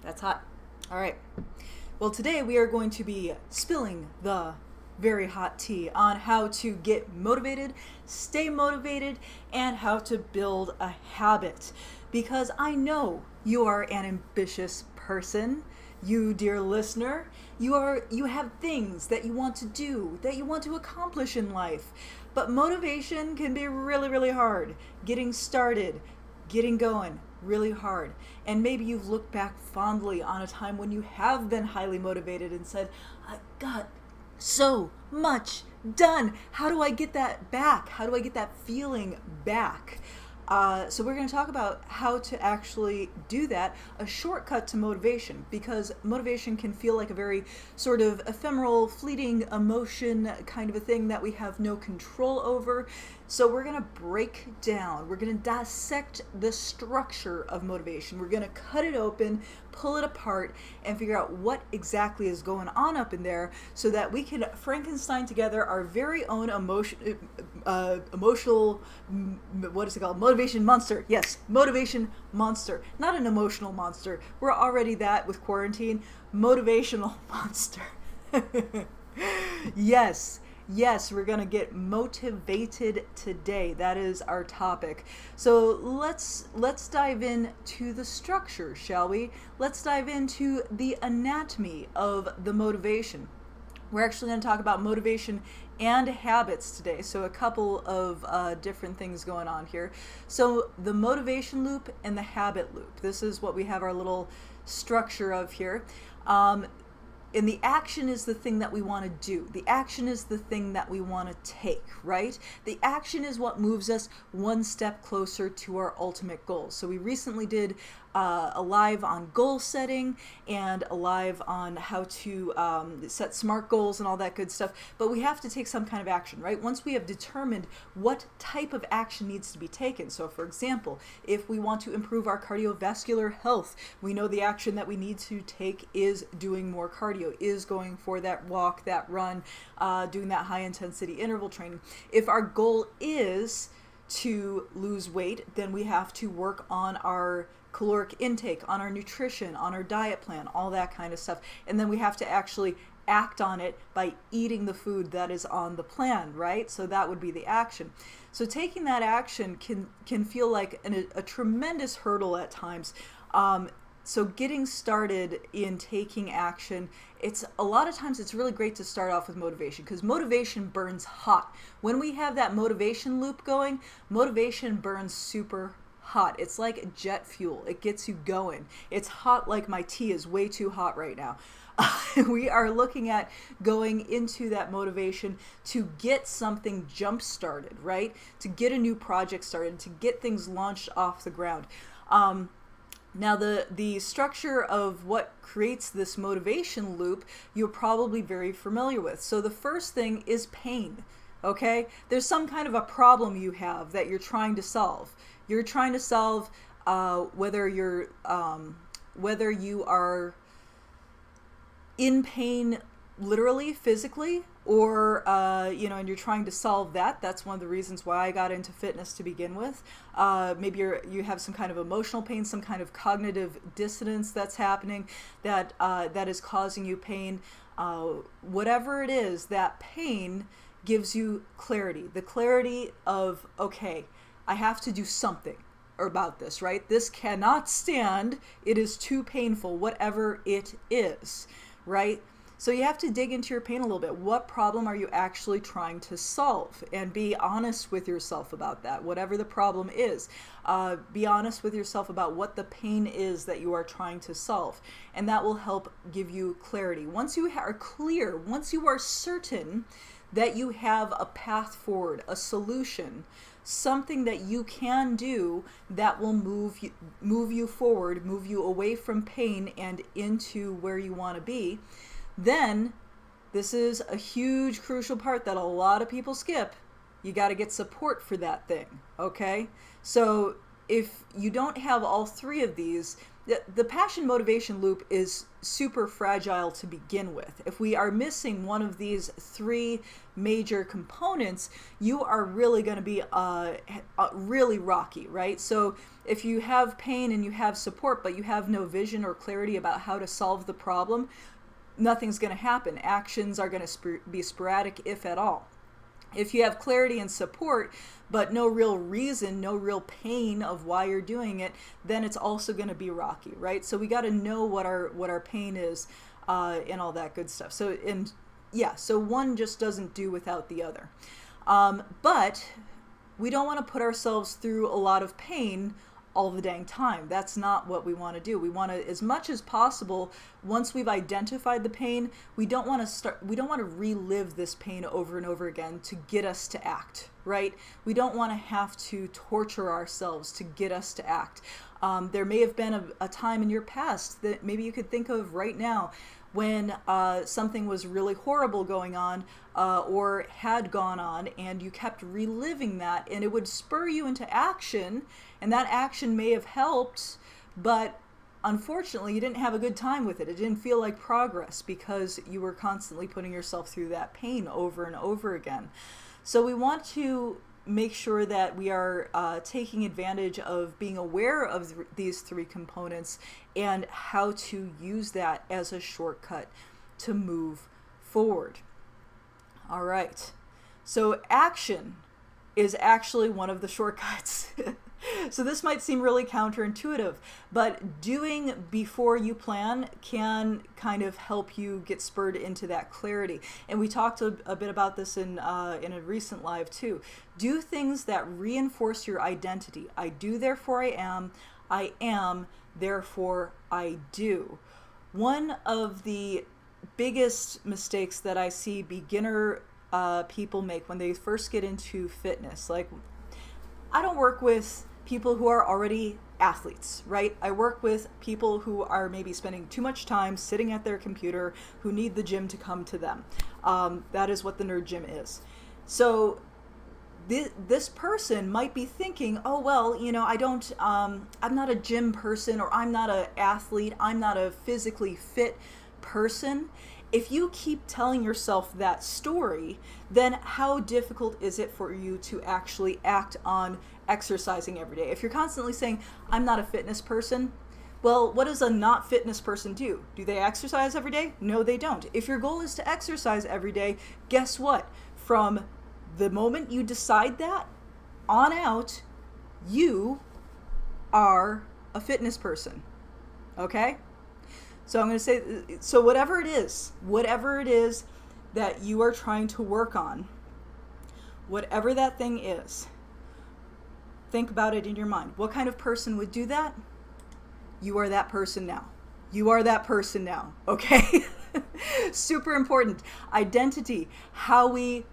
That's hot. All right. Well, today we are going to be spilling the very hot tea on how to get motivated, stay motivated, and how to build a habit. Because I know you are an ambitious person. You, dear listener, you have things that you want to do, that you want to accomplish in life. But motivation can be really, really hard. Getting started, getting going, really hard. And maybe you've looked back fondly on a time when you have been highly motivated and said, I got so much done. How do I get that back? How do I get that feeling back? So we're going to talk about how to actually do that, a shortcut to motivation, because motivation can feel like a very sort of ephemeral, fleeting emotion kind of a thing that we have no control over. So we're going to break down, we're going to dissect the structure of motivation. We're going to cut it open, pull it apart, and figure out what exactly is going on up in there so that we can Frankenstein together our very own emotional, what is it called? Motivation monster. Yes, motivation monster. Not an emotional monster. We're already that with quarantine. Motivational monster. Yes. Yes, we're going to get motivated today. That is our topic. So let's dive into the structure, shall we? Let's dive into the anatomy of the motivation. We're actually going to talk about motivation and habits today. So a couple of different things going on here. So the motivation loop and the habit loop. This is what we have our little structure of here. And the action is the thing that we want to do. The action is the thing that we want to take, right? The action is what moves us one step closer to our ultimate goals. So we recently did a live on goal setting and a live on how to set SMART goals and all that good stuff. But we have to take some kind of action, right? Once we have determined what type of action needs to be taken. So for example, if we want to improve our cardiovascular health, we know the action that we need to take is doing more cardio, is going for that walk, that run, doing that high intensity interval training. If our goal is to lose weight, then we have to work on our caloric intake, on our nutrition, on our diet plan, all that kind of stuff. And then we have to actually act on it by eating the food that is on the plan, right? So that would be the action. So taking that action can feel like a tremendous hurdle at times. So getting started in taking action, a lot of times it's really great to start off with motivation because motivation burns hot. When we have that motivation loop going, motivation burns super hot. It's like jet fuel. It gets you going. It's hot like my tea is way too hot right now. We are looking at going into that motivation to get something jump started, right? To get a new project started, to get things launched off the ground. Now, the structure of what creates this motivation loop, you're probably very familiar with. So the first thing is pain, okay? There's some kind of a problem you have that you're trying to solve. You're trying to solve whether you are in pain literally, physically, or and you're trying to solve that. That's one of the reasons why I got into fitness to begin with. Maybe you have some kind of emotional pain, some kind of cognitive dissonance that's happening that is causing you pain. Whatever it is, that pain gives you clarity. The clarity of, okay, I have to do something about this, right? This cannot stand. It is too painful, whatever it is, right? So you have to dig into your pain a little bit. What problem are you actually trying to solve? And be honest with yourself about that, whatever the problem is. Be honest with yourself about what the pain is that you are trying to solve. And that will help give you clarity. Once you are clear, once you are certain that you have a path forward, a solution, something that you can do that will move you forward, move you away from pain and into where you want to be, then this is a huge crucial part that a lot of people skip. You got to get support for that thing, okay? So if you don't have all three of these, the passion motivation loop is super fragile to begin with. If we are missing one of these three major components, you are really going to be really rocky, right? So if you have pain and you have support, but you have no vision or clarity about how to solve the problem, nothing's going to happen. Actions are going to be sporadic, if at all. If you have clarity and support, but no real reason, no real pain of why you're doing it, then it's also going to be rocky, right? So we got to know what our pain is, and all that good stuff. So so one just doesn't do without the other. But we don't want to put ourselves through a lot of pain all the dang time. That's not what we want to do. We want to, as much as possible, once we've identified the pain, we don't want to relive this pain over and over again to get us to act, right? We don't want to have to torture ourselves to get us to act. There may have been a time in your past that maybe you could think of right now when something was really horrible going on, or had gone on, and you kept reliving that, and it would spur you into action, and that action may have helped, but unfortunately you didn't have a good time with it. It didn't feel like progress because you were constantly putting yourself through that pain over and over again. So we want to make sure that we are taking advantage of being aware of these three components and how to use that as a shortcut to move forward. All right. So action is actually one of the shortcuts. So this might seem really counterintuitive, but doing before you plan can kind of help you get spurred into that clarity. And we talked a bit about this in a recent live too. Do things that reinforce your identity. I do, therefore I am, therefore I do. One of the biggest mistakes that I see beginner people make when they first get into fitness, like, I don't work with people who are already athletes, right? I work with people who are maybe spending too much time sitting at their computer, who need the gym to come to them. That is what the nerd gym is. So this person might be thinking, oh, well, I'm not a gym person, or I'm not an athlete, I'm not a physically fit person. If you keep telling yourself that story, then how difficult is it for you to actually act on exercising every day? If you're constantly saying, I'm not a fitness person, well, what does a not fitness person do? Do they exercise every day? No, they don't. If your goal is to exercise every day, guess what? From the moment you decide that on out, you are a fitness person. Okay? So I'm going to say, so whatever it is that you are trying to work on, whatever that thing is, think about it in your mind. What kind of person would do that? You are that person now. You are that person now. Okay? Super important. Identity, how we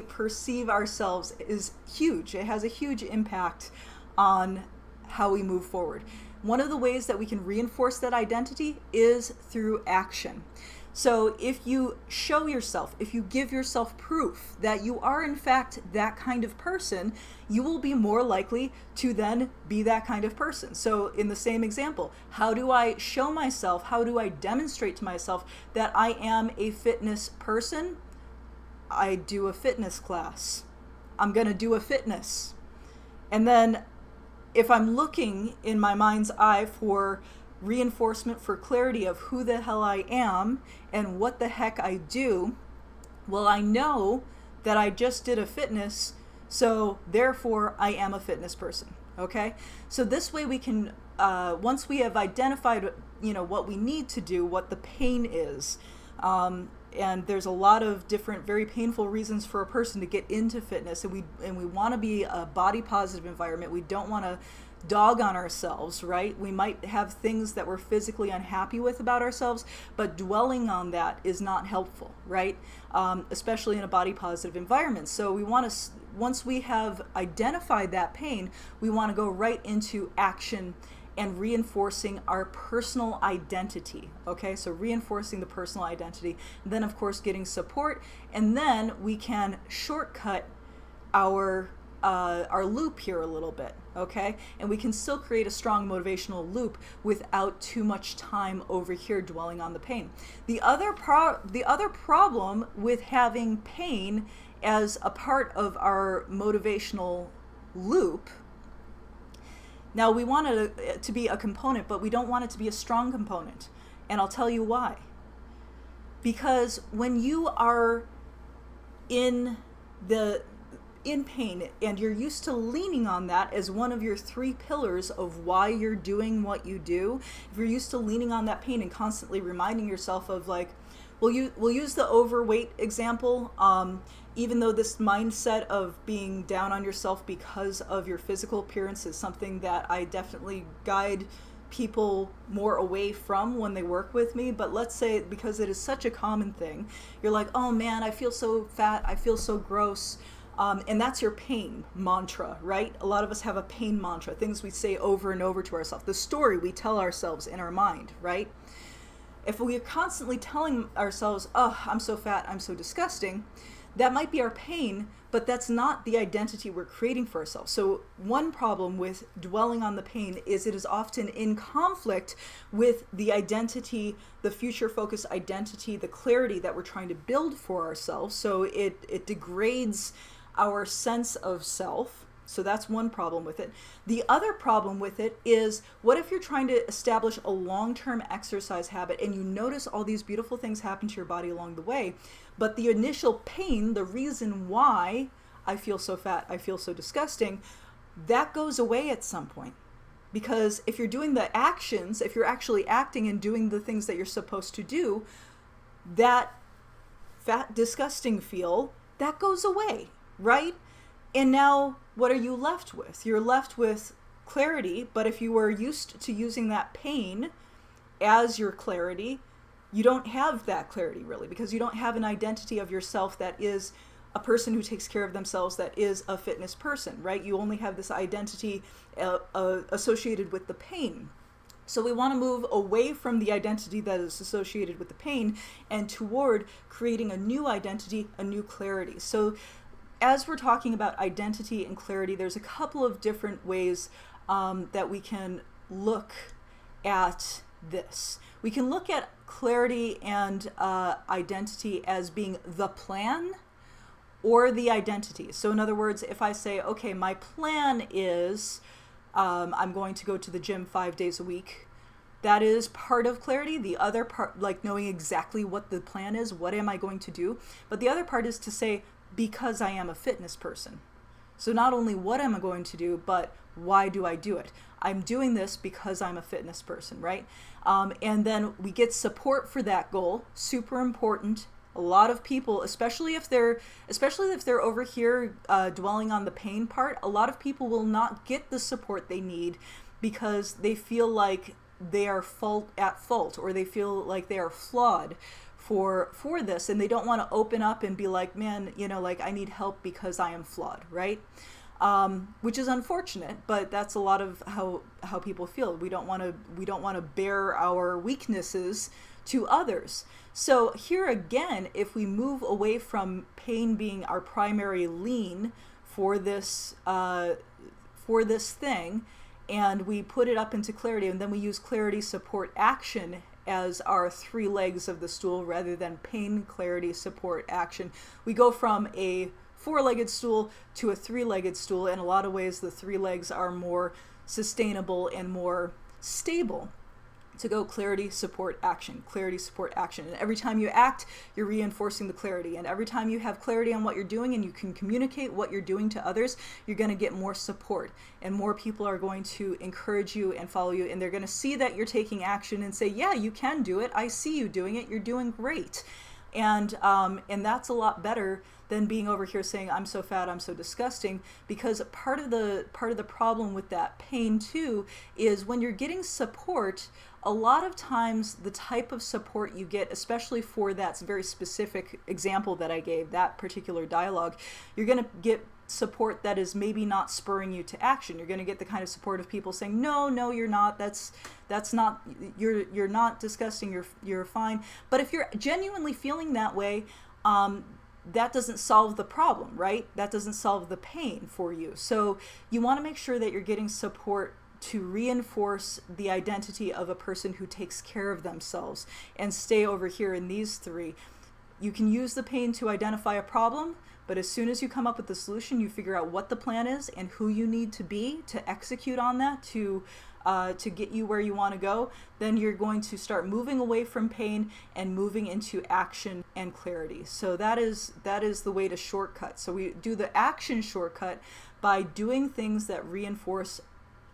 perceive ourselves is huge. It has a huge impact on how we move forward. One of the ways that we can reinforce that identity is through action. So if you show yourself, if you give yourself proof that you are in fact that kind of person, you will be more likely to then be that kind of person. So in the same example, how do I show myself, how do I demonstrate to myself that I am a fitness person? I do a fitness class. I'm going to do a fitness. And then if I'm looking in my mind's eye for reinforcement, for clarity of who the hell I am and what the heck I do, well, I know that I just did a fitness, so therefore I am a fitness person. Okay? So this way we can, once we have identified, what we need to do, what the pain is, and there's a lot of different very painful reasons for a person to get into fitness, and we want to be a body positive environment. We don't want to dog on ourselves, right? We might have things that we're physically unhappy with about ourselves, but dwelling on that is not helpful, right? Especially in a body positive environment. So we want to, once we have identified that pain, we want to go right into action and reinforcing our personal identity. Okay, so reinforcing the personal identity, then of course getting support, and then we can shortcut our our loop here a little bit, okay? And we can still create a strong motivational loop without too much time over here dwelling on the pain. The other problem with having pain as a part of our motivational loop, now we want it to be a component, but we don't want it to be a strong component. And I'll tell you why. Because when you are in pain and you're used to leaning on that as one of your 3 pillars of why you're doing what you do, if you're used to leaning on that pain and constantly reminding yourself of, like, we'll use the overweight example, even though this mindset of being down on yourself because of your physical appearance is something that I definitely guide people more away from when they work with me. But let's say, because it is such a common thing, you're like, oh man, I feel so fat, I feel so gross. And that's your pain mantra, right? A lot of us have a pain mantra, things we say over and over to ourselves, the story we tell ourselves in our mind, right? If we are constantly telling ourselves, oh, I'm so fat, I'm so disgusting, that might be our pain, but that's not the identity we're creating for ourselves. So one problem with dwelling on the pain is it is often in conflict with the identity, the future-focused identity, the clarity that we're trying to build for ourselves. So it degrades our sense of self. So that's one problem with it. The other problem with it is, what if you're trying to establish a long-term exercise habit and you notice all these beautiful things happen to your body along the way, but the initial pain, the reason why I feel so fat, I feel so disgusting, that goes away at some point. Because if you're doing the actions, if you're actually acting and doing the things that you're supposed to do, that fat, disgusting feel, that goes away, right? And now what are you left with? You're left with clarity, but if you were used to using that pain as your clarity, you don't have that clarity really, because you don't have an identity of yourself that is a person who takes care of themselves, that is a fitness person, right? You only have this identity associated with the pain. So we want to move away from the identity that is associated with the pain and toward creating a new identity, a new clarity. So as we're talking about identity and clarity, there's a couple of different ways that we can look at this. We can look at clarity and identity as being the plan or the identity. So in other words, if I say, okay, my plan is I'm going to go to the gym 5 days a week, that is part of clarity. The other part, like knowing exactly what the plan is, what am I going to do? But the other part is to say, because I am a fitness person. So not only what am I going to do, but why do I do it? I'm doing this because I'm a fitness person, right? And then we get support for that goal. Super important. A lot of people, especially if they're over here dwelling on the pain part, a lot of people will not get the support they need because they feel like they are at fault, or they feel like they are flawed for this, and they don't want to open up and be like, man, like I need help because I am flawed, right? Which is unfortunate, but that's a lot of how people feel. We don't want to bear our weaknesses to others. So here again, if we move away from pain being our primary lean for this thing, and we put it up into clarity, and then we use clarity, support, action as our 3 legs of the stool rather than pain, clarity, support, action. We go from a 4-legged stool to a 3-legged stool. In a lot of ways, the 3 legs are more sustainable and more stable. To go clarity, support, action, clarity, support, action. And every time you act, you're reinforcing the clarity. And every time you have clarity on what you're doing and you can communicate what you're doing to others, you're going to get more support. And more people are going to encourage you and follow you. And they're going to see that you're taking action and say, yeah, you can do it. I see you doing it. You're doing great. And that's a lot better than being over here saying, I'm so fat, I'm so disgusting, because part of the problem with that pain too is when you're getting support, a lot of times the type of support you get, especially for that very specific example that I gave, that particular dialogue, you're going to get support that is maybe not spurring you to action. You're going to get the kind of support of people saying, no, you're not, that's not, you're not disgusting, you're fine. But if you're genuinely feeling that way, that doesn't solve the problem, right? That doesn't solve the pain for you. So you want to make sure that you're getting support to reinforce the identity of a person who takes care of themselves, and stay over here in these three. You can use the pain to identify a problem, but as soon as you come up with the solution, you figure out what the plan is and who you need to be to execute on that to get you where you want to go. Then you're going to start moving away from pain and moving into action and clarity. So that is the way to shortcut. So we do the action shortcut by doing things that reinforce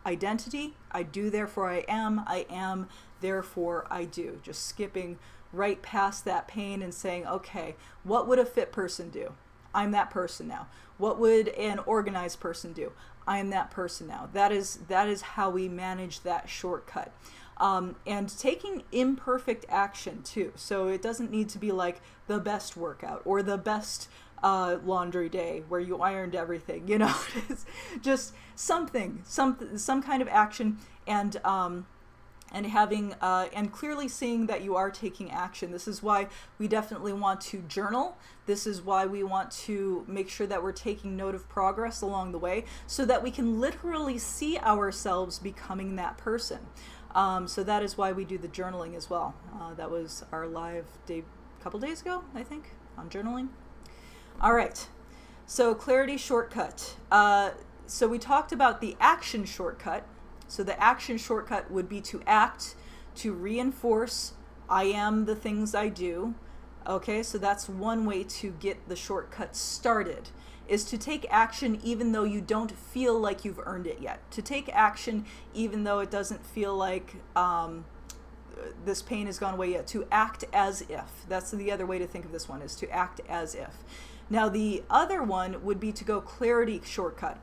identity. I do, therefore I am, therefore I do. Just skipping right past that pain and saying, okay, what would a fit person do? I'm that person now. What would an organized person do? I'm that person now. That is how we manage that shortcut. And taking imperfect action too. So it doesn't need to be like the best workout or the best laundry day where you ironed everything, you know. It's just some kind of action, and having and clearly seeing that you are taking action. This is why we definitely want to journal. This is why we want to make sure that we're taking note of progress along the way, so that we can literally see ourselves becoming that person. So that is why we do the journaling as well. That was our live day a couple days ago, I think, on journaling. All right, so clarity shortcut. So we talked about the action shortcut. So the action shortcut would be to act, to reinforce, I am the things I do. Okay, so that's one way to get the shortcut started, is to take action even though you don't feel like you've earned it yet. To take action even though it doesn't feel like this pain has gone away yet. To act as if. That's the other way to think of this one, is to act as if. Now the other one would be to go clarity shortcut.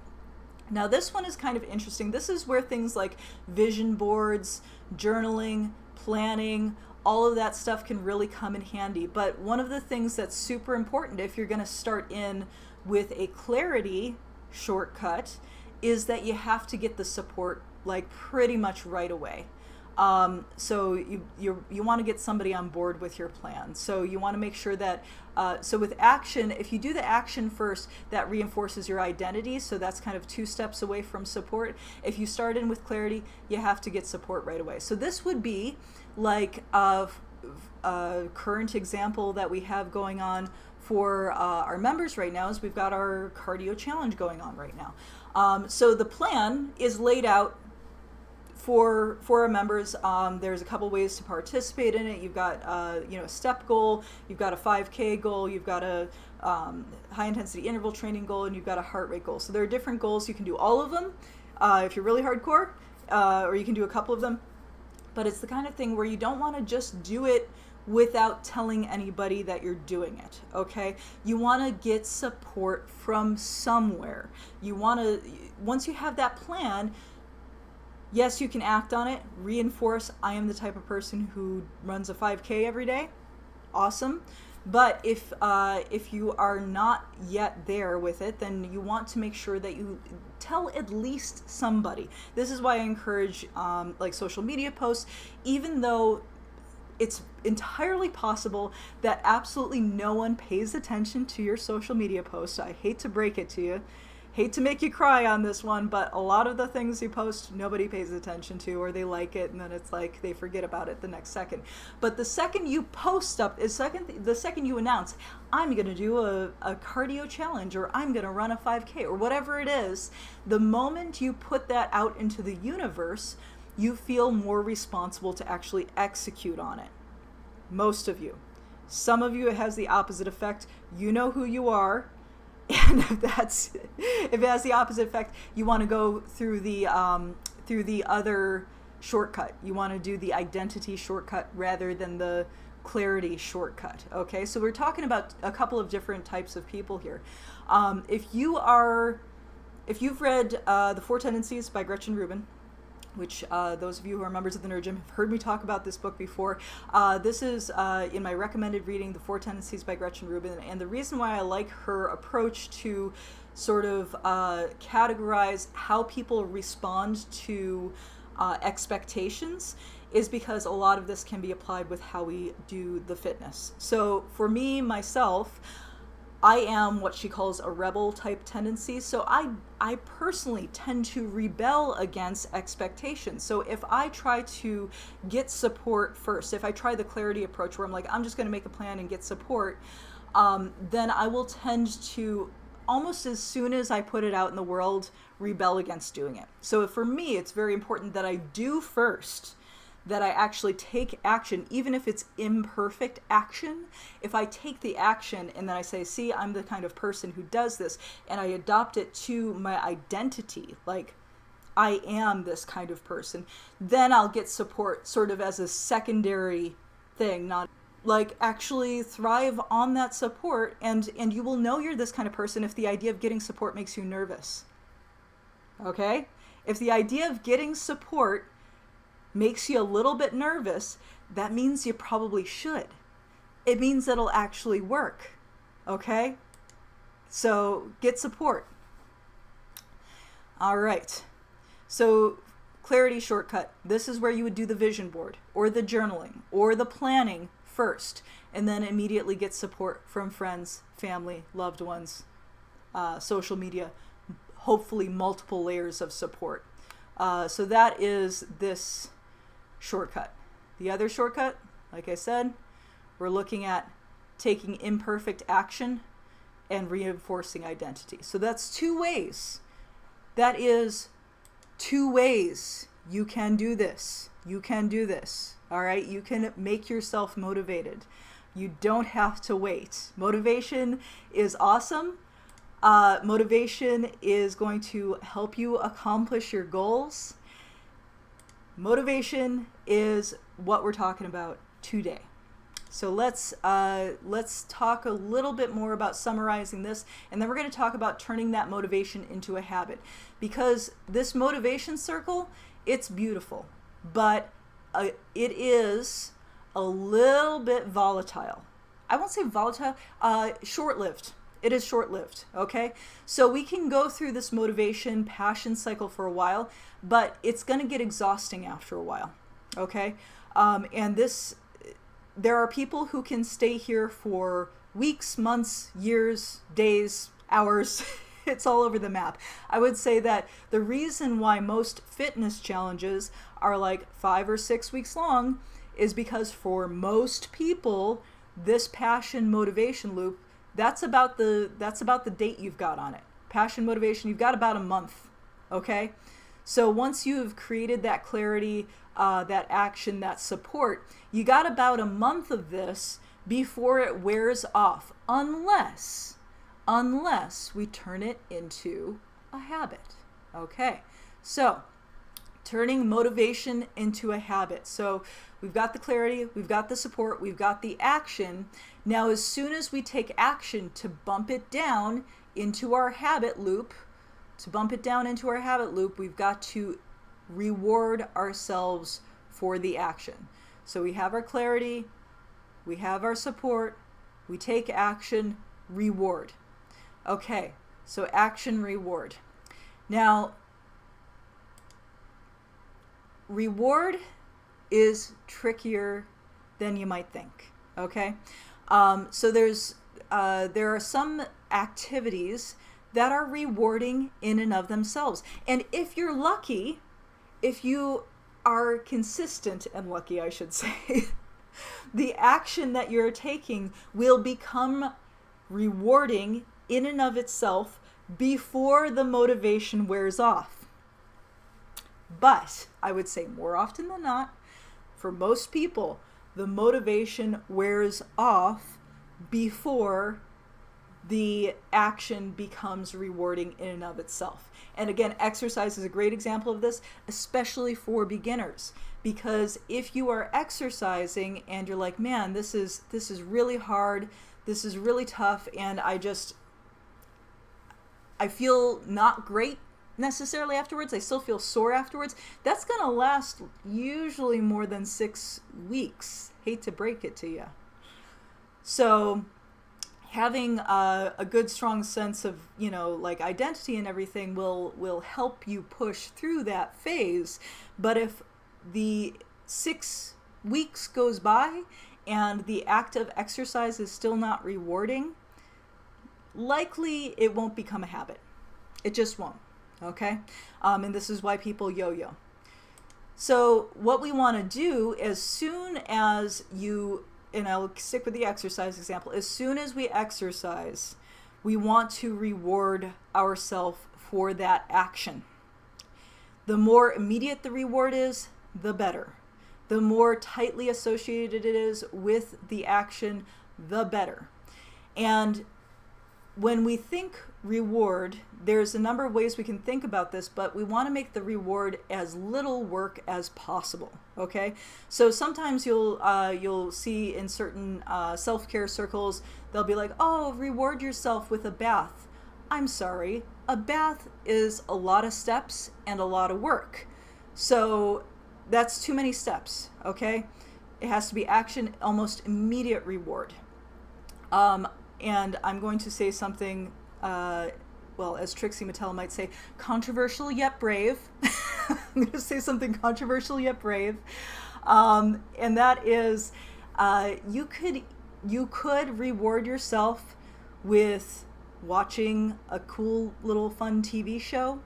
Now this one is kind of interesting. This is where things like vision boards, journaling, planning, all of that stuff can really come in handy. But one of the things that's super important if you're going to start in with a clarity shortcut is that you have to get the support like pretty much right away. So you want to get somebody on board with your plan. So you want to make sure that, so with action, if you do the action first, that reinforces your identity. So that's kind of 2 steps away from support. If you start in with clarity, you have to get support right away. So this would be like a current example that we have going on for our members right now is we've got our cardio challenge going on right now. So the plan is laid out for our members. There's a couple ways to participate in it. You've got a step goal, you've got a 5K goal, you've got a high intensity interval training goal, and you've got a heart rate goal. So there are different goals. You can do all of them if you're really hardcore, or you can do a couple of them. But it's the kind of thing where you don't want to just do it without telling anybody that you're doing it, okay? You want to get support from somewhere. You want to, once you have that plan, yes, you can act on it, reinforce, I am the type of person who runs a 5K every day. Awesome. But if you are not yet there with it, then you want to make sure that you tell at least somebody. This is why I encourage like social media posts, even though it's entirely possible that absolutely no one pays attention to your social media posts. I hate to break it to you. Hate to make you cry on this one, but a lot of the things you post, nobody pays attention to, or they like it, and then it's like they forget about it the next second. But the second you post up, the second you announce, I'm going to do a cardio challenge, or I'm going to run a 5K, or whatever it is, the moment you put that out into the universe, you feel more responsible to actually execute on it. Most of you. Some of you, it has the opposite effect. You know who you are. And if it has the opposite effect, you want to go through the other shortcut. You want to do the identity shortcut rather than the clarity shortcut. Okay, so we're talking about a couple of different types of people here. If you've read The 4 Tendencies by Gretchen Rubin, which those of you who are members of the Nerd Gym have heard me talk about this book before. This is in my recommended reading, The 4 Tendencies by Gretchen Rubin. And the reason why I like her approach to sort of categorize how people respond to expectations is because a lot of this can be applied with how we do the fitness. So for me, myself, I am what she calls a rebel type tendency. So I personally tend to rebel against expectations. So if I try to get support first, if I try the clarity approach where I'm like, I'm just going to make a plan and get support, then I will tend to, almost as soon as I put it out in the world, rebel against doing it. So for me, it's very important that I do first, that I actually take action, even if it's imperfect action. If I take the action and then I say, see, I'm the kind of person who does this, and I adopt it to my identity, like I am this kind of person, then I'll get support sort of as a secondary thing, not like actually thrive on that support. And you will know you're this kind of person if the idea of getting support makes you nervous. Okay? If the idea of getting support makes you a little bit nervous, that means you probably should. It means it'll actually work. Okay? So get support. All right. So clarity shortcut. This is where you would do the vision board or the journaling or the planning first, and then immediately get support from friends, family, loved ones, social media, hopefully multiple layers of support. So that is this shortcut. The other shortcut, like I said, we're looking at taking imperfect action and reinforcing identity. So that's two ways. That is two ways you can do this. You can do this. All right? You can make yourself motivated. You don't have to wait. Motivation is awesome. Motivation is going to help you accomplish your goals. Motivation is what we're talking about today. So let's talk a little bit more about summarizing this, and then we're going to talk about turning that motivation into a habit. Because this motivation circle, it's beautiful, but it is a little bit volatile. I won't say volatile, short-lived. It is short-lived, okay? So we can go through this motivation passion cycle for a while, but it's going to get exhausting after a while, okay? And there are people who can stay here for weeks, months, years, days, hours. It's all over the map. I would say that the reason why most fitness challenges are like 5 or 6 weeks long is because for most people, this passion motivation loop, that's about the date you've got on it. Passion motivation, you've got about a month, okay? So once you've created that clarity, that action, that support, you got about a month of this before it wears off, unless we turn it into a habit. Okay, so turning motivation into a habit. So we've got the clarity, we've got the support, we've got the action. Now, as soon as we take action to bump it down into our habit loop, we've got to reward ourselves for the action. So we have our clarity, we have our support, we take action, reward. Okay, so action, reward. Now, reward is trickier than you might think, okay? So there are some activities that are rewarding in and of themselves. And if you're lucky, if you are consistent and lucky, I should say, the action that you're taking will become rewarding in and of itself before the motivation wears off. But I would say more often than not, for most people, the motivation wears off before the action becomes rewarding in and of itself. And again, exercise is a great example of this, especially for beginners. Because if you are exercising and you're like, man, this is really hard, this is really tough, and I feel not great necessarily afterwards, I still feel sore afterwards, that's going to last usually more than 6 weeks. Hate to break it to you. So having a good strong sense of, like identity and everything will help you push through that phase. But if the 6 weeks goes by and the act of exercise is still not rewarding, likely it won't become a habit. It just won't. Okay? And this is why people yo-yo. So what we want to do, as soon as you, and I'll stick with the exercise example, as soon as we exercise, we want to reward ourselves for that action. The more immediate the reward is, the better. The more tightly associated it is with the action, the better. And when we think reward, there's a number of ways we can think about this, but we want to make the reward as little work as possible. Okay, so sometimes you'll see in certain self-care circles, they'll be like, "Oh, reward yourself with a bath." I'm sorry, a bath is a lot of steps and a lot of work, so that's too many steps. Okay, it has to be action, almost immediate reward. And I'm going to say something, well, as Trixie Mattel might say, controversial yet brave. I'm going to say something controversial yet brave. And that is, you could reward yourself with watching a cool little fun TV show.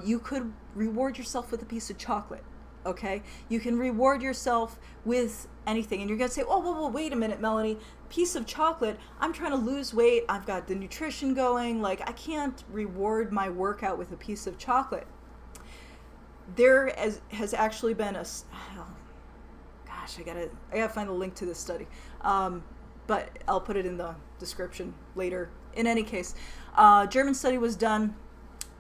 You could reward yourself with a piece of chocolate. Okay, you can reward yourself with anything, and you're gonna say, "Oh, whoa, wait a minute, Melanie. Piece of chocolate. I'm trying to lose weight. I've got the nutrition going. Like, I can't reward my workout with a piece of chocolate." There has actually been a, oh, gosh, I gotta find the link to this study, but I'll put it in the description later. In any case, German study was done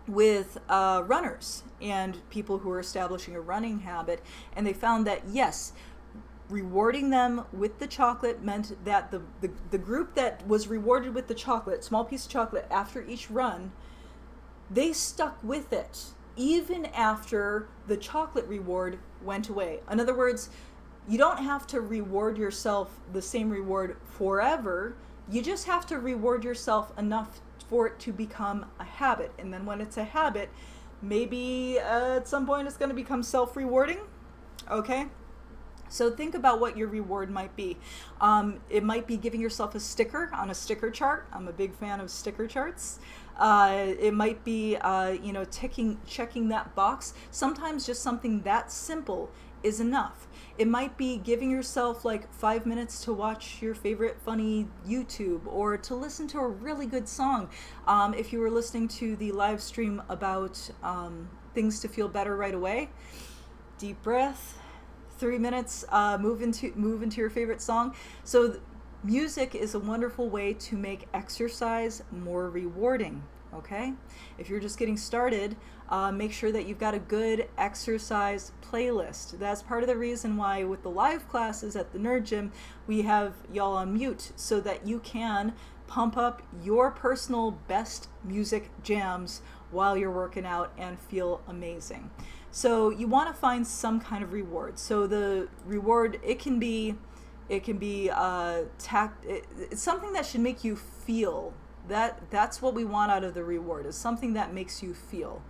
with runners and people who are establishing a running habit, and they found that yes, rewarding them with the chocolate meant that the group that was rewarded with the chocolate, small piece of chocolate after each run, they stuck with it even after the chocolate reward went away. In other words, you don't have to reward yourself the same reward forever. You just have to reward yourself enough for it to become a habit. And then when it's a habit, maybe at some point it's going to become self-rewarding. Okay? So think about what your reward might be. It might be giving yourself a sticker on a sticker chart. I'm a big fan of sticker charts. It might be, checking that box. Sometimes just something that simple is enough. It might be giving yourself like 5 minutes to watch your favorite funny YouTube, or to listen to a really good song. If you were listening to the live stream about things to feel better right away, deep breath, 3 minutes, move into your favorite song. So music is a wonderful way to make exercise more rewarding. Okay? If you're just getting started, make sure that you've got a good exercise playlist. That's part of the reason why with the live classes at the Nerd Gym, we have y'all on mute so that you can pump up your personal best music jams while you're working out and feel amazing. So you want to find some kind of reward. So the reward, it can be it's something that should make you feel. That's what we want out of the reward, is something that makes you feel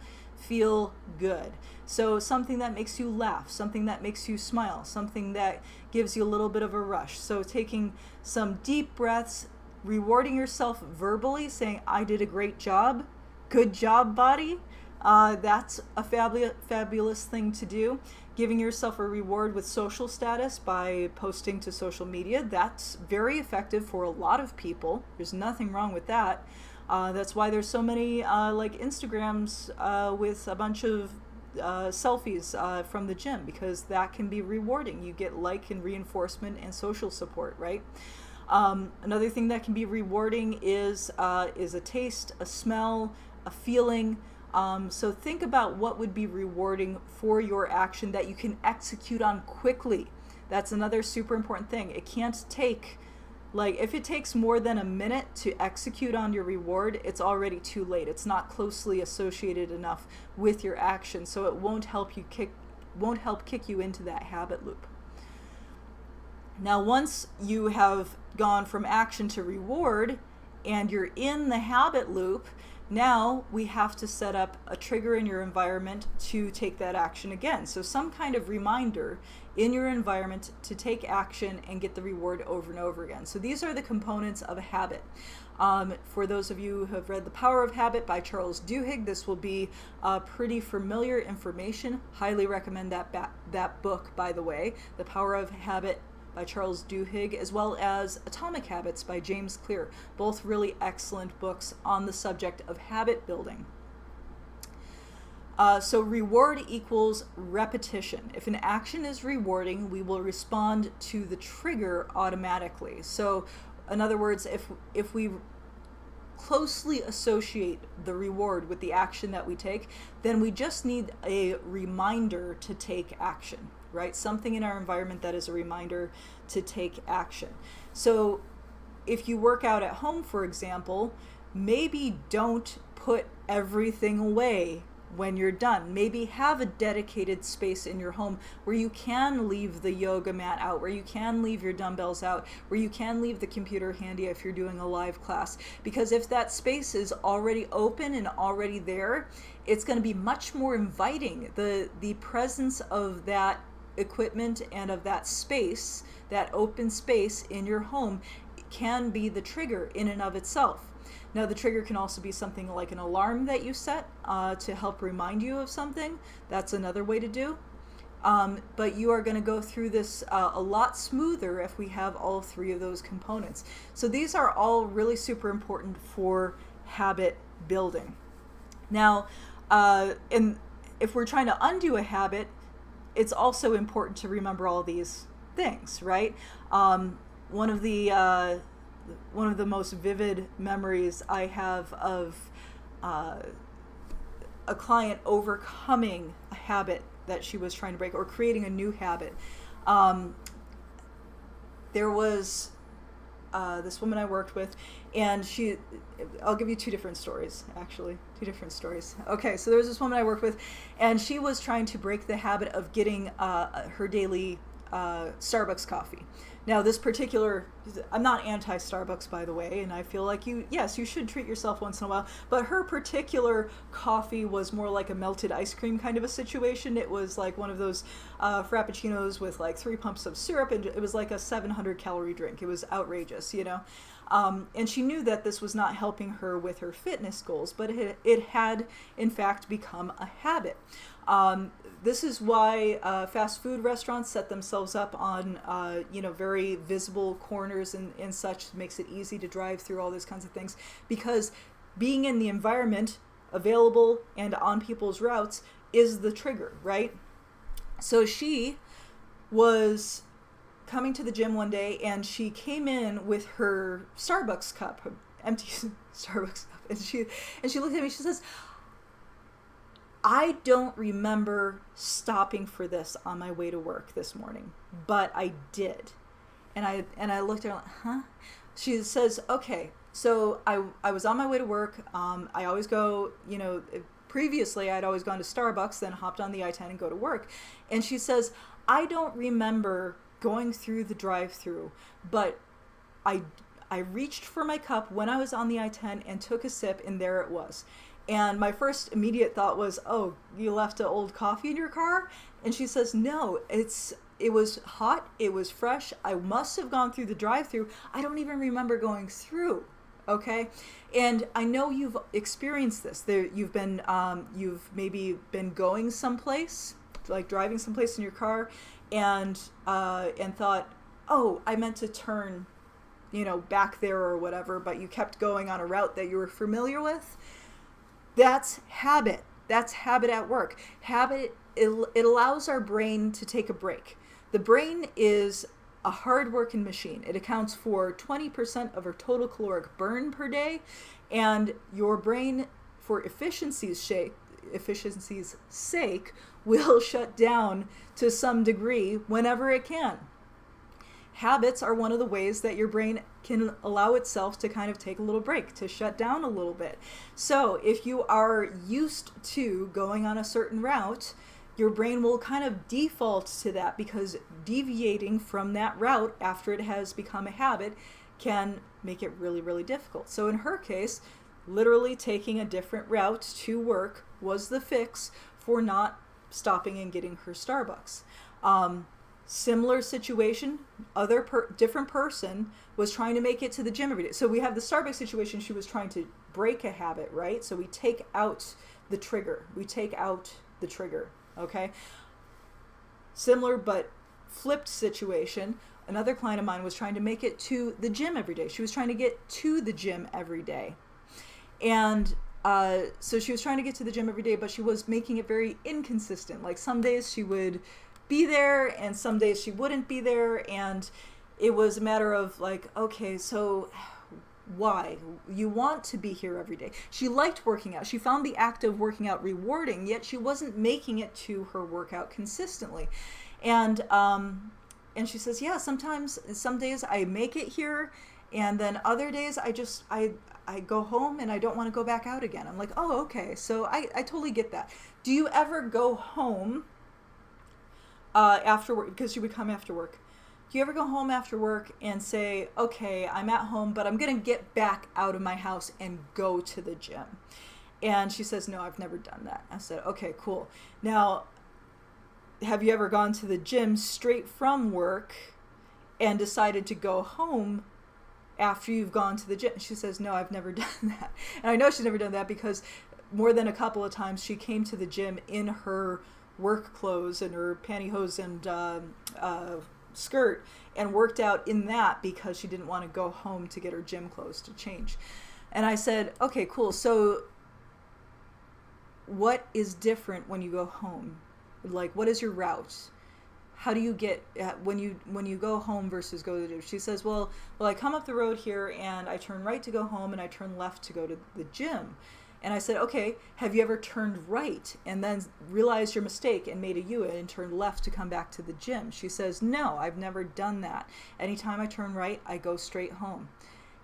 good. So something that makes you laugh, something that makes you smile, something that gives you a little bit of a rush. So taking some deep breaths, rewarding yourself verbally, saying, "I did a great job, good job, body." That's a fabulous thing to do. Giving yourself a reward with social status by posting to social media. That's very effective for a lot of people. There's nothing wrong with that. That's why there's so many like Instagrams with a bunch of selfies from the gym, because that can be rewarding. You get like and reinforcement and social support, right? Another thing that can be rewarding is a taste, a smell, a feeling. So think about what would be rewarding for your action that you can execute on quickly. That's another super important thing. It can't take, like, if it takes more than a minute to execute on your reward, it's already too late. It's not closely associated enough with your action, so it won't help kick you into that habit loop. Now, once you have gone from action to reward and you're in the habit loop, now we have to set up a trigger in your environment to take that action again. So some kind of reminder in your environment to take action and get the reward over and over again. So these are the components of a habit. For those of you who have read The Power of Habit by Charles Duhigg, this will be pretty familiar information. Highly recommend that book, by the way, The Power of Habit by Charles Duhigg, as well as Atomic Habits by James Clear. Both really excellent books on the subject of habit building. So reward equals repetition. If an action is rewarding, we will respond to the trigger automatically. So in other words, if we closely associate the reward with the action that we take, then we just need a reminder to take action, right? Something in our environment that is a reminder to take action. So if you work out at home, for example, maybe don't put everything away when you're done. Maybe have a dedicated space in your home where you can leave the yoga mat out, where you can leave your dumbbells out, where you can leave the computer handy if you're doing a live class. Because if that space is already open and already there, it's going to be much more inviting. The presence of that equipment and of that space, that open space in your home, can be the trigger in and of itself. Now, the trigger can also be something like an alarm that you set to help remind you of something. That's another way to do. But you are going to go through this a lot smoother if we have all three of those components. So these are all really super important for habit building. Now, and if we're trying to undo a habit, it's also important to remember all these things, right? One of the most vivid memories I have of a client overcoming a habit that she was trying to break, or creating a new habit. There was this woman I worked with, and I'll give you two different stories, actually. Two different stories. Okay, so there was this woman I worked with, and she was trying to break the habit of getting her daily Starbucks coffee. Now, I'm not anti-Starbucks, by the way, and I feel like you should treat yourself once in a while, but her particular coffee was more like a melted ice cream kind of a situation. It was like one of those frappuccinos with like 3 pumps of syrup, and it was like a 700-calorie drink. It was outrageous, you know? And she knew that this was not helping her with her fitness goals, but it had, in fact, become a habit. This is why fast food restaurants set themselves up on, very visible corners and such. It makes it easy to drive through, all those kinds of things, because being in the environment available and on people's routes is the trigger, right? So she was coming to the gym one day, and she came in with her Starbucks cup, her empty Starbucks cup, and she looked at me. She says, "I don't remember stopping for this on my way to work this morning, but I did." And I looked at her like, huh? She says, "Okay, so I was on my way to work. I always go, previously I'd always gone to Starbucks, then hopped on the I-10 and go to work." And she says, "I don't remember going through the drive-through, but I reached for my cup when I was on the I-10 and took a sip, and there it was." And my first immediate thought was, "Oh, you left an old coffee in your car?" And she says, "No, it was hot, it was fresh. I must have gone through the drive-through. I don't even remember going through." Okay, and I know you've experienced this. You've maybe been going someplace, like driving someplace in your car, and thought, "Oh, I meant to turn, back there or whatever," but you kept going on a route that you were familiar with. That's habit. That's habit at work. Habit, it allows our brain to take a break. The brain is a hard-working machine. It accounts for 20% of our total caloric burn per day, and your brain, for efficiency's sake, will shut down to some degree whenever it can. Habits are one of the ways that your brain can allow itself to kind of take a little break, to shut down a little bit. So if you are used to going on a certain route, your brain will kind of default to that, because deviating from that route after it has become a habit can make it really, really difficult. So in her case, literally taking a different route to work was the fix for not stopping and getting her Starbucks. Similar situation, different person was trying to make it to the gym every day. So we have the Starbucks situation. She was trying to break a habit, right? So we take out the trigger. Okay? Similar but flipped situation. Another client of mine was trying to make it to the gym every day. She was trying to get to the gym every day. And so she was trying to get to the gym every day, but she was making it very inconsistent. Like some days she would be there and some days she wouldn't be there. And it was a matter of like, okay, so why? You want to be here every day. She liked working out. She found the act of working out rewarding, yet she wasn't making it to her workout consistently. And she says, yeah, some days I make it here, and then other days I go home and I don't want to go back out again. I'm like, oh, okay. So I totally get that. Do you ever go home after work? Because she would come after work. Do you ever go home after work and say, okay, I'm at home, but I'm going to get back out of my house and go to the gym? And she says, no, I've never done that. I said, okay, cool. Now, have you ever gone to the gym straight from work and decided to go home after you've gone to the gym? She says, no, I've never done that. And I know she's never done that because more than a couple of times she came to the gym in her work clothes and her pantyhose and skirt and worked out in that because she didn't want to go home to get her gym clothes to change. And I said, okay, cool. So what is different when you go home? Like, what is your route? How do you get when you go home versus go to the gym? She says, well, I come up the road here and I turn right to go home and I turn left to go to the gym. And I said, okay, have you ever turned right and then realized your mistake and made a U and turned left to come back to the gym? She says, no, I've never done that. Anytime I turn right, I go straight home.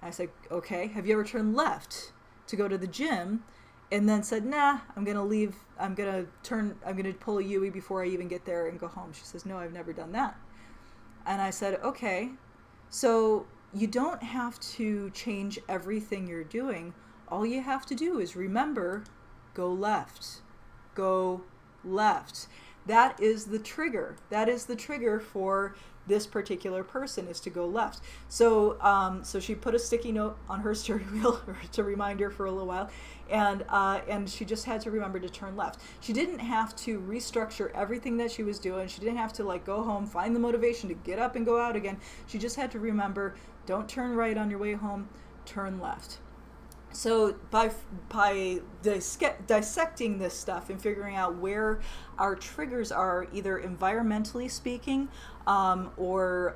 And I said, okay, have you ever turned left to go to the gym and then said, nah, I'm going to pull a U before I even get there and go home? She says, no, I've never done that. And I said, okay, so you don't have to change everything you're doing. All you have to do is remember, go left. Go left. That is the trigger. That is the trigger for this particular person, is to go left. So she put a sticky note on her steering wheel to remind her for a little while, and she just had to remember to turn left. She didn't have to restructure everything that she was doing. She didn't have to like go home, find the motivation to get up and go out again. She just had to remember, don't turn right on your way home, turn left. So by dissecting this stuff and figuring out where our triggers are, either environmentally speaking, or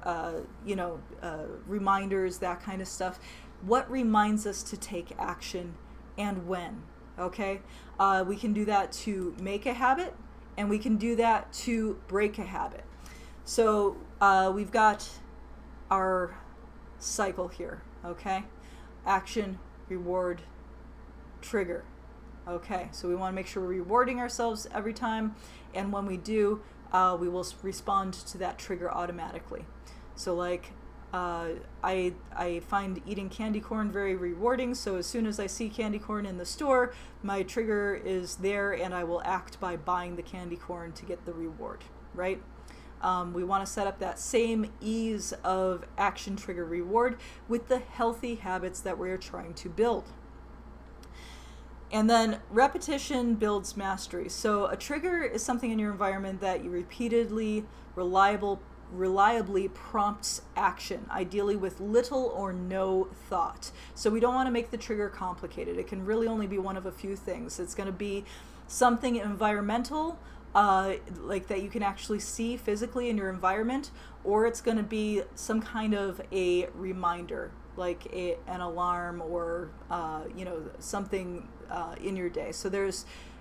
reminders, that kind of stuff, what reminds us to take action and when? Okay, we can do that to make a habit, and we can do that to break a habit. So we've got our cycle here. Okay, action, reward, trigger. Okay, so we want to make sure we're rewarding ourselves every time, and when we do, we will respond to that trigger automatically. So like I find eating candy corn very rewarding, so as soon as I see candy corn in the store, my trigger is there and I will act by buying the candy corn to get the reward, right? We want to set up that same ease of action, trigger, reward with the healthy habits that we're trying to build. And then repetition builds mastery. So a trigger is something in your environment that you repeatedly, reliably prompts action, ideally with little or no thought. So we don't want to make the trigger complicated. It can really only be one of a few things. It's going to be something environmental, like that you can actually see physically in your environment, or it's going to be some kind of a reminder, like an alarm or something in your day. So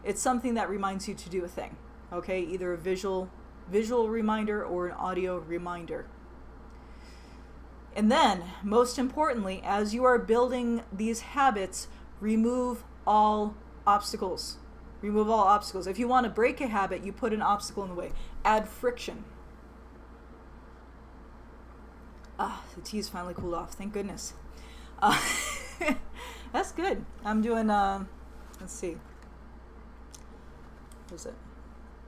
it's something that reminds you to do a thing. Okay, either a visual reminder or an audio reminder. And then, most importantly, as you are building these habits, remove all obstacles. Remove all obstacles. If you want to break a habit, you put an obstacle in the way. Add friction. The tea's finally cooled off. Thank goodness. That's good. I'm doing, let's see. What is it?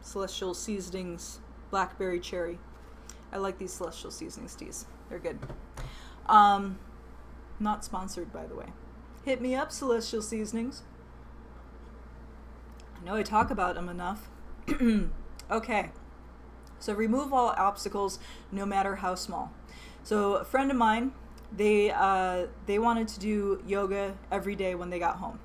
Celestial Seasonings Blackberry Cherry. I like these Celestial Seasonings teas. They're good. Not sponsored, by the way. Hit me up, Celestial Seasonings. I know I talk about them enough. Okay. So remove all obstacles, no matter how small. So a friend of mine, they wanted to do yoga every day when they got home.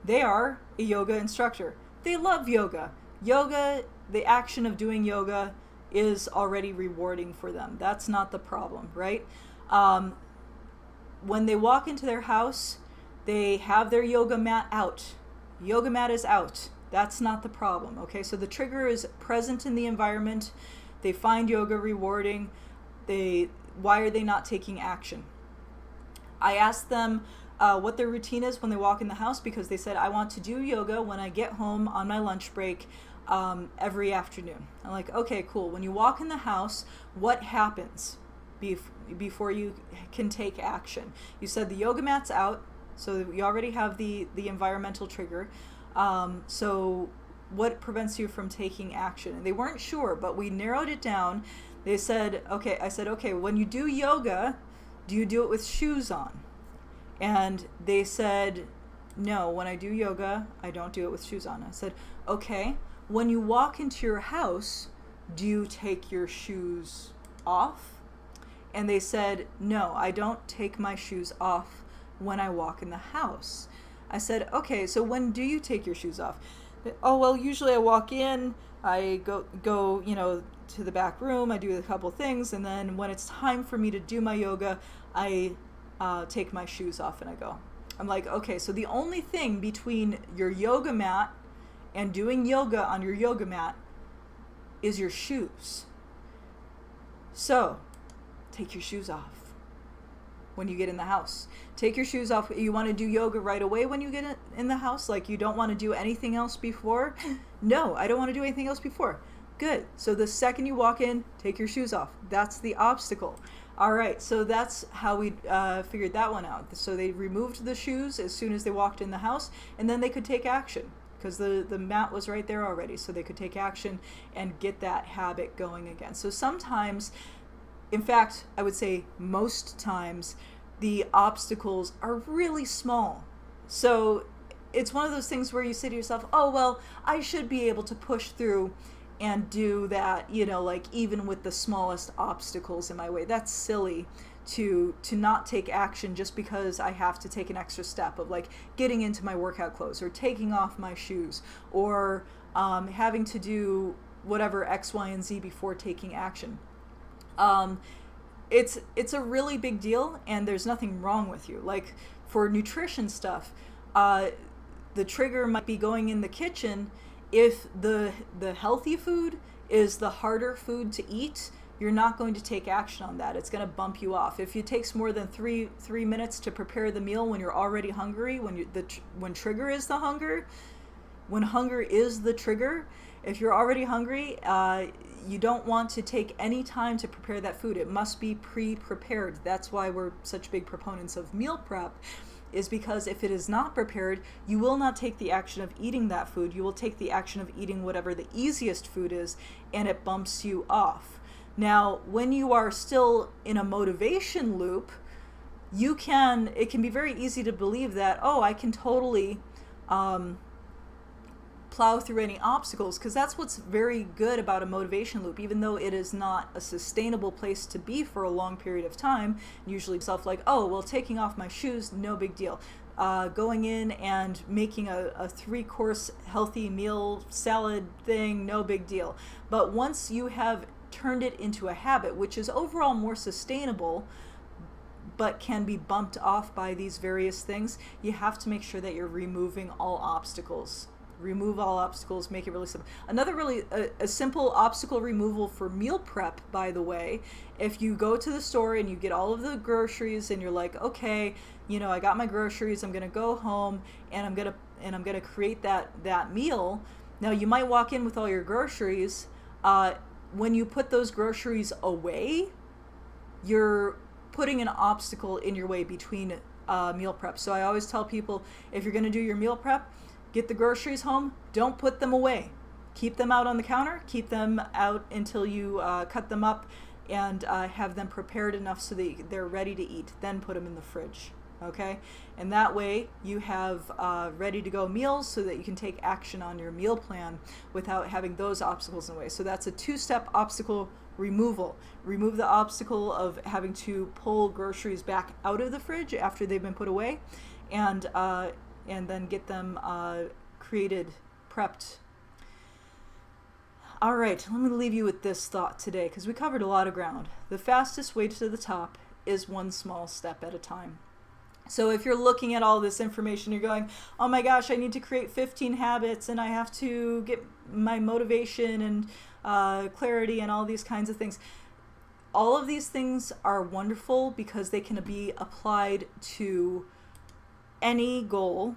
They are a yoga instructor. They love yoga. Yoga, the action of doing yoga is already rewarding for them. That's not the problem, right? When they walk into their house, they have their yoga mat out. Yoga mat is out. That's not the problem, okay? So the trigger is present in the environment. They find yoga rewarding. Why are they not taking action? I asked them what their routine is when they walk in the house, because they said, I want to do yoga when I get home on my lunch break every afternoon. I'm like, okay, cool. When you walk in the house, what happens before you can take action? You said the yoga mat's out, so you already have the environmental trigger. So what prevents you from taking action? And they weren't sure, but we narrowed it down. They said, okay, I said, okay, when you do yoga, do you do it with shoes on? And they said, no, when I do yoga, I don't do it with shoes on. I said, okay, when you walk into your house, do you take your shoes off? And they said, no, I don't take my shoes off when I walk in the house. I said, okay, so when do you take your shoes off? Oh, well, usually I walk in, I go, to the back room, I do a couple things, and then when it's time for me to do my yoga, I take my shoes off and I go. I'm like, okay, so the only thing between your yoga mat and doing yoga on your yoga mat is your shoes. So, take your shoes off when you get in the house. Take your shoes off. You want to do yoga right away when you get in the house? Like you don't want to do anything else before? No, I don't want to do anything else before. Good. So the second you walk in, take your shoes off. That's the obstacle. All right, so that's how we figured that one out. So they removed the shoes as soon as they walked in the house, and then they could take action because the mat was right there already. So they could take action and get that habit going again. So sometimes, in fact, I would say most times, the obstacles are really small. So it's one of those things where you say to yourself, oh, well, I should be able to push through and do that, like even with the smallest obstacles in my way. That's silly to not take action just because I have to take an extra step of like getting into my workout clothes or taking off my shoes or having to do whatever X, Y, and Z before taking action. It's a really big deal, and there's nothing wrong with you. Like for nutrition stuff, the trigger might be going in the kitchen. If the healthy food is the harder food to eat, you're not going to take action on that. It's going to bump you off. If it takes more than three minutes to prepare the meal when you're already hungry, when trigger is the hunger, when hunger is the trigger, if you're already hungry, you don't want to take any time to prepare that food. It must be pre-prepared. That's why we're such big proponents of meal prep, is because if it is not prepared, you will not take the action of eating that food. You will take the action of eating whatever the easiest food is, and it bumps you off. Now, when you are still in a motivation loop, it can be very easy to believe that, oh, I can totally plow through any obstacles, because that's what's very good about a motivation loop. Even though it is not a sustainable place to be for a long period of time, usually self like, oh, well, taking off my shoes, no big deal. Going in and making a 3-course healthy meal salad thing, no big deal. But once you have turned it into a habit, which is overall more sustainable, but can be bumped off by these various things, you have to make sure that you're removing all obstacles. Remove all obstacles, make it really simple. Another really a simple obstacle removal for meal prep, by the way, if you go to the store and you get all of the groceries and you're like, okay, I got my groceries, I'm gonna go home and I'm gonna create that meal. Now you might walk in with all your groceries. When you put those groceries away, you're putting an obstacle in your way between meal prep. So I always tell people, if you're gonna do your meal prep, get the groceries home, don't put them away. Keep them out on the counter, keep them out until you cut them up and have them prepared enough so that they're ready to eat. Then put them in the fridge. Okay, and that way you have ready to go meals so that you can take action on your meal plan without having those obstacles in the way. So that's a two-step obstacle removal. Remove the obstacle of having to pull groceries back out of the fridge after they've been put away, and then get them created, prepped. All right, let me leave you with this thought today, because we covered a lot of ground. The fastest way to the top is one small step at a time. So if you're looking at all this information, you're going, oh my gosh, I need to create 15 habits, and I have to get my motivation and clarity and all these kinds of things. All of these things are wonderful because they can be applied to any goal,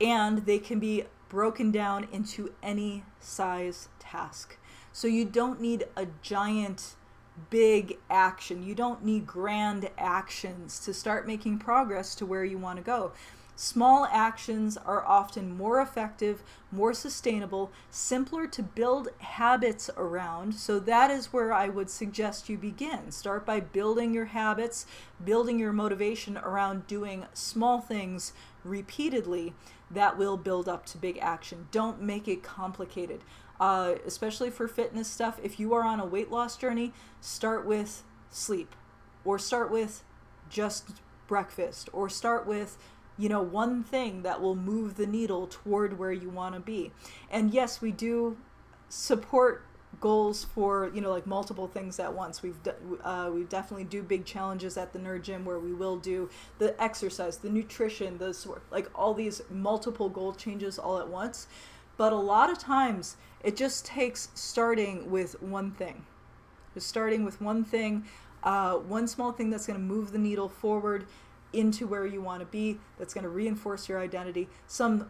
and they can be broken down into any size task. So you don't need a giant big action. You don't need grand actions to start making progress to where you want to go. Small actions are often more effective, more sustainable, simpler to build habits around. So that is where I would suggest you begin. Start by building your habits, building your motivation around doing small things repeatedly that will build up to big action. Don't make it complicated. Especially for fitness stuff, if you are on a weight loss journey, start with sleep, or start with just breakfast, or start with, one thing that will move the needle toward where you want to be. And yes, we do support goals for, like multiple things at once. We definitely do big challenges at the Nerd Gym where we will do the exercise, the nutrition, like all these multiple goal changes all at once. But a lot of times it just takes starting with one thing. Just starting with one thing, one small thing that's going to move the needle forward into where you want to be, that's going to reinforce your identity,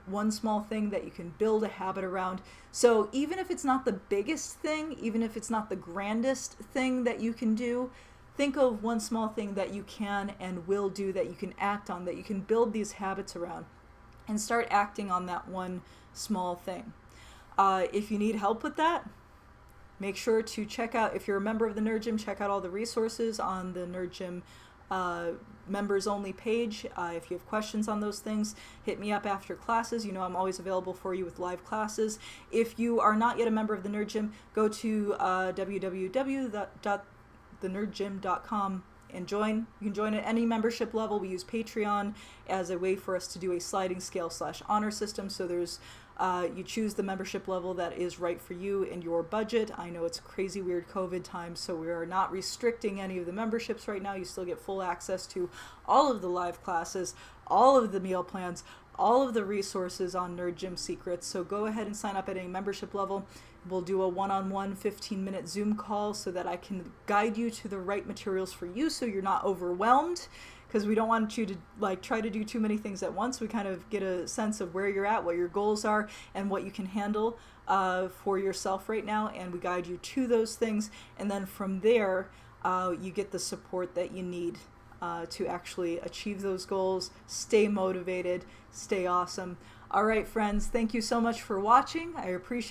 one small thing that you can build a habit around. So even if it's not the biggest thing, even if it's not the grandest thing that you can do, think of one small thing that you can and will do, that you can act on, that you can build these habits around, and start acting on that one small thing. If you need help with that, make sure to check out, if you're a member of the Nerd Gym, check out all the resources on the Nerd Gym members only page. If you have questions on those things, hit me up after classes. I'm always available for you with live classes. If you are not yet a member of the Nerd Gym, go to www.thenerdgym.com and join. You can join at any membership level. We use Patreon as a way for us to do a sliding scale / honor system. So there's you choose the membership level that is right for you and your budget. I know it's crazy weird COVID times, so we are not restricting any of the memberships right now. You still get full access to all of the live classes, all of the meal plans, all of the resources on Nerd Gym Secrets. So go ahead and sign up at any membership level. We'll do a one-on-one 15-minute Zoom call so that I can guide you to the right materials for you so you're not overwhelmed, because we don't want you to try to do too many things at once. We kind of get a sense of where you're at, what your goals are, and what you can handle for yourself right now, and we guide you to those things. And then from there, you get the support that you need to actually achieve those goals, stay motivated, stay awesome. All right, friends, thank you so much for watching. I appreciate